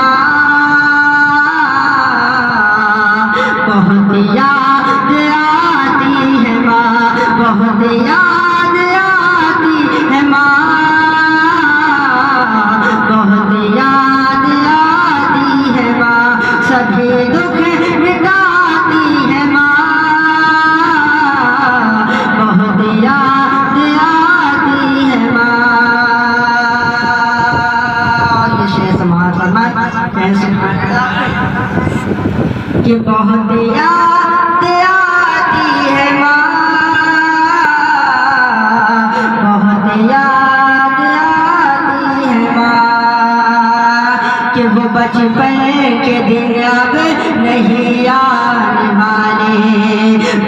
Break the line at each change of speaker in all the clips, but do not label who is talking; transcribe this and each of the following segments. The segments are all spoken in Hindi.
माँ, बहुत याद आती है माँ, बहुत याद आती है माँ, बहुत याद आती है माँ, सभी दुख मिटाती है माँ, बहुत याद आती है माँ। ये शेर समाज फरमाए कि बहुत याद आती है माँ, बहुत याद आती है माँ, कि वो बचपन के दिन अब नहीं आने वाले,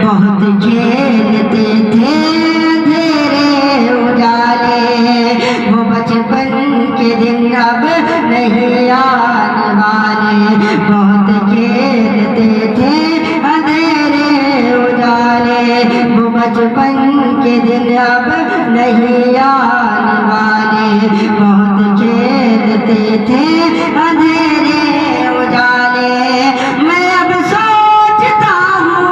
बहुत खेलते थे अंधेरे उजाले, वो बचपन के दिन अब नहीं आने वाले, बहुत खेलते थे अंधेरे उजाले, वो बचपन के दिन अब नहीं आने वाले, बहुत खेलते थे अंधेरे उजाले। मैं अब सोचता हूँ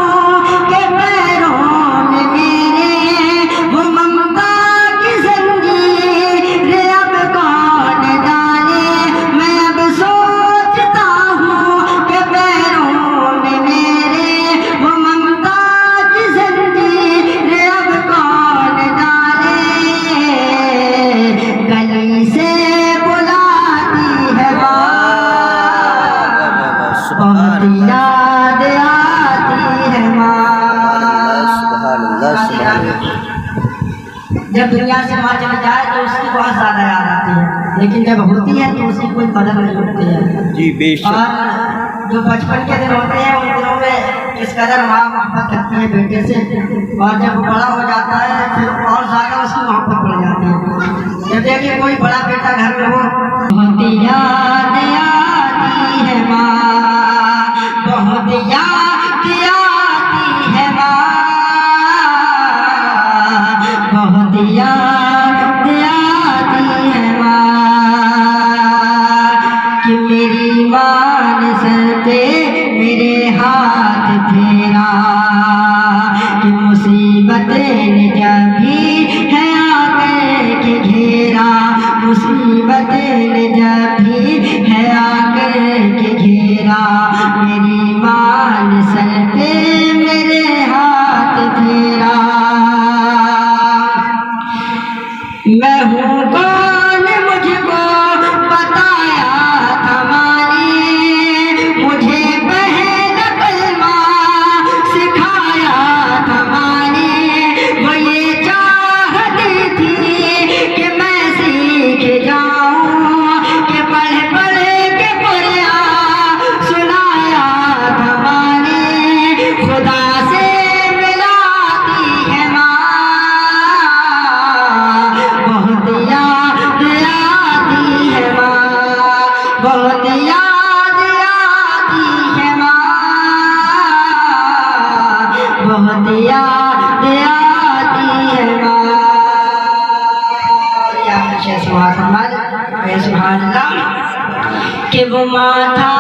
कि पैरों में मेरे वो ममता की जंजीर अब कौन डाले, मैं अब सोचता हूँ कि पैरों में मेरे वो ममता की जंजीर अब कौन डाले, गली से बुलाती है माँ, बहुत याद आती है माँ। जब दुनिया से माँ चली जाए तो उसकी बहुत ज्यादा याद आती है, लेकिन जब होती है तो उसकी कोई कदर नहीं होती है
जी बेशक।
और जो बचपन के दिन होते हैं उन दिनों में इस कदर माँ मोहब्बत करती है बेटे से, और जब वो बड़ा हो जाता है फिर और ज्यादा उसकी मोहब्बत बढ़ जाती है। जब देखिए कोई बड़ा बेटा घर में हो, बहुत याद आती है माँ, बहुत याद आती है माँ, बहुत याद आती है माँ, कि मेरी माँ ने सर पे मेरे हाथ फेरा, कि मुसीबतें ने जब भी है आकर के घेरा, मुसीबतें ने जब भी है आकर के घेरा, मेरी माँ ने सर पे मेरे हाथ फेरा। मैं हूँ कौन मुझको बताया था माँ ने, मुझे पहला कलमा सिखाया था माँ ने, वो ये चाहती थी कि मैं सीख जाऊँ, कि पढ़ पढ़ के कुरान सुनाया था माँ ने, खुदा से मिलाती है माँ, बहुत याद आती है माँ, बहुत याद आती है माँ, बहुत याद आती है माँ। कि वो माथा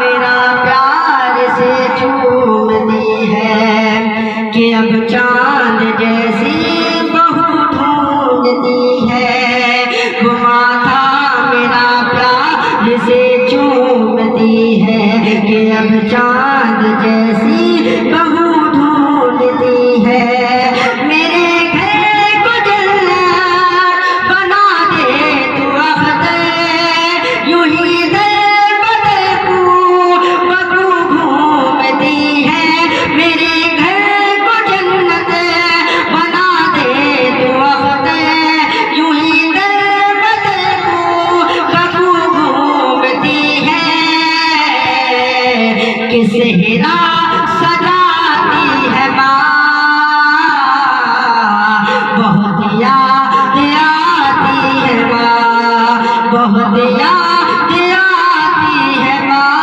मेरा प्यार से चूमती है, कि अब चांद जैसी बहू ढूंढती है, वो माथा मेरा प्यार से चूमती है, कि अब चांद जैसी बहू ढूंढती है, मेरे घर को जन्नत बना दे तू अख्तर, यूं ही दर बदर बकू घूमती है, मेरे घर को जन्नत बना दे तू अख्तर, यूं ही दर बदर बकू घूमती है, कि सेहरा सजाती है माँ, बहुत याद आती है माँ, बहुत याद आती है माँ,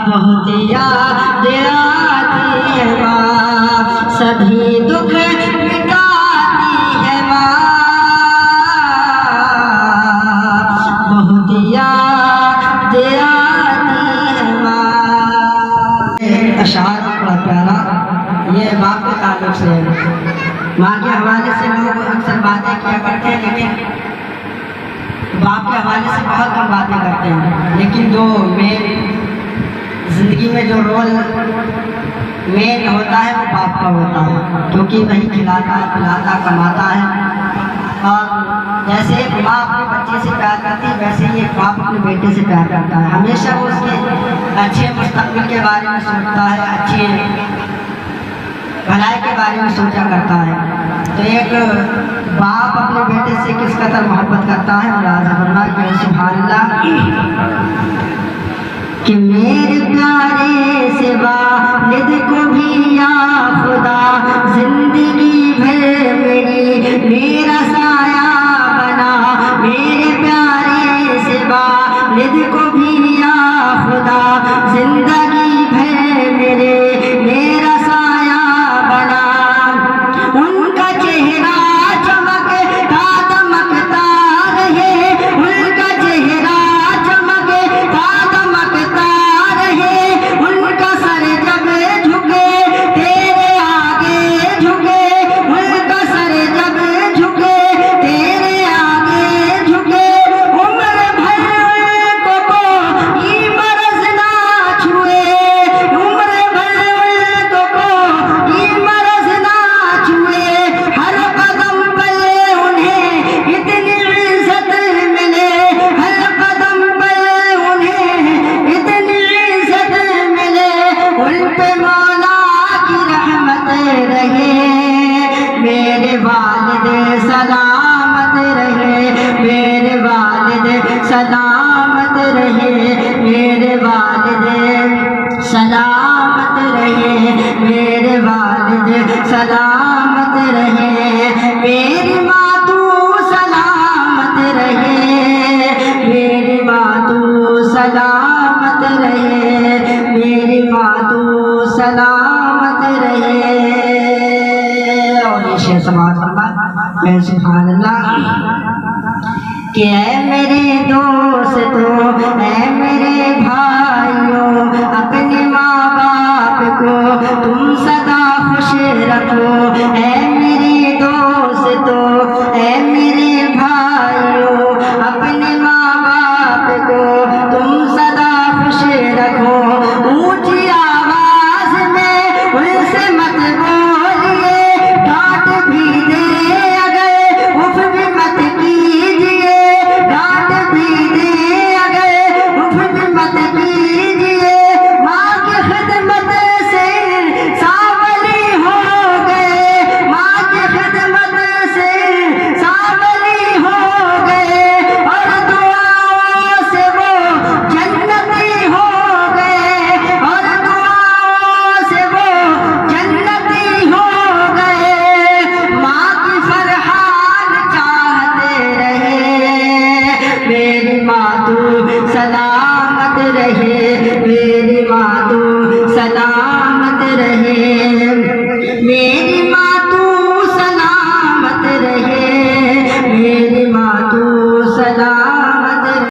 बहुत याद आती है माँ, सभी दुख मिटाती है माँ, बाप के हवाले से बहुत कम बातें करते हैं, लेकिन जो मेन ज़िंदगी में जो रोल मेन होता है वो बाप का होता है, क्योंकि वही खिलाता पिलाता कमाता है। और जैसे एक माँ अपने बच्चे से प्यार करती है, वैसे ही एक बाप अपने बेटे से प्यार करता है। हमेशा वो उसके अच्छे मुस्तक़बिल के बारे में सोचता है, अच्छे भलाई के बारे में सोचा करता है। तो एक बाप अपने बेटे से किस कदर मोहब्बत करता है। और आज फरमाया सुभान अल्लाह कि मेरे प्यारे से वालिद को भी या खुदा जिंदगी भर मेरा साया बना। मेरे प्यारे से वालिद को भी या खुदा जिंदगी भर मेरा साया बना। उनका चेहरा चमकता दमकता रहे, उनका चेहरा चमकता दमकता रहे। उनका सर जब झुके तेरे आगे झुके, उनका सर जब झुके तेरे आगे झुके। उम्र भर को कोई मर्ज़ ना छुए, उम्र भर को कोई मर्ज़ ना छुए। हर कदम पे उन्हें इतनी इज्जत मिले, हर कदम पे उन्हें इतनी इज्जत मिले। उन पे मौला की रहमत रहे, मेरे वालिद सलामत रहे, मेरे वालिद सलामत रहे, मेरे वालिद सलामत रहे, मेरे वालिद सलामत रहे। मेरी माँ तू सलामत रहे, मेरी माँ तू सलामत रहे, मेरी माँ तू सलामत रहे। और ये शेर समाज फरमाए सुभान अल्लाह कि ऐ मेरे दोस्तों, ऐ मेरे भाइयों, अपने माँ बाप को तुम सदा खुश रखो। ऐ मेरे दोस्तों, ऐ मेरे भाइयों, अपने माँ बाप को तुम सदा खुश रखो। ऊंची आवाज में उनसे मत बोलिए, डांट भी दे अगर उफ भी मत कीजिए, डांट भी दे अगर उफ भी मत कीजिए। माँ की खिदमत से सावली हो गए, माँ की खिदमत से सावली हो गए। और दुआओं से वो जन्नती हो गए, और दुआओं से वो जन्नती हो गए। माँ की फरहान चाहते रहे, मेरी माँ तू सलामत रहे, मेरी माँ तू सलामत रहे।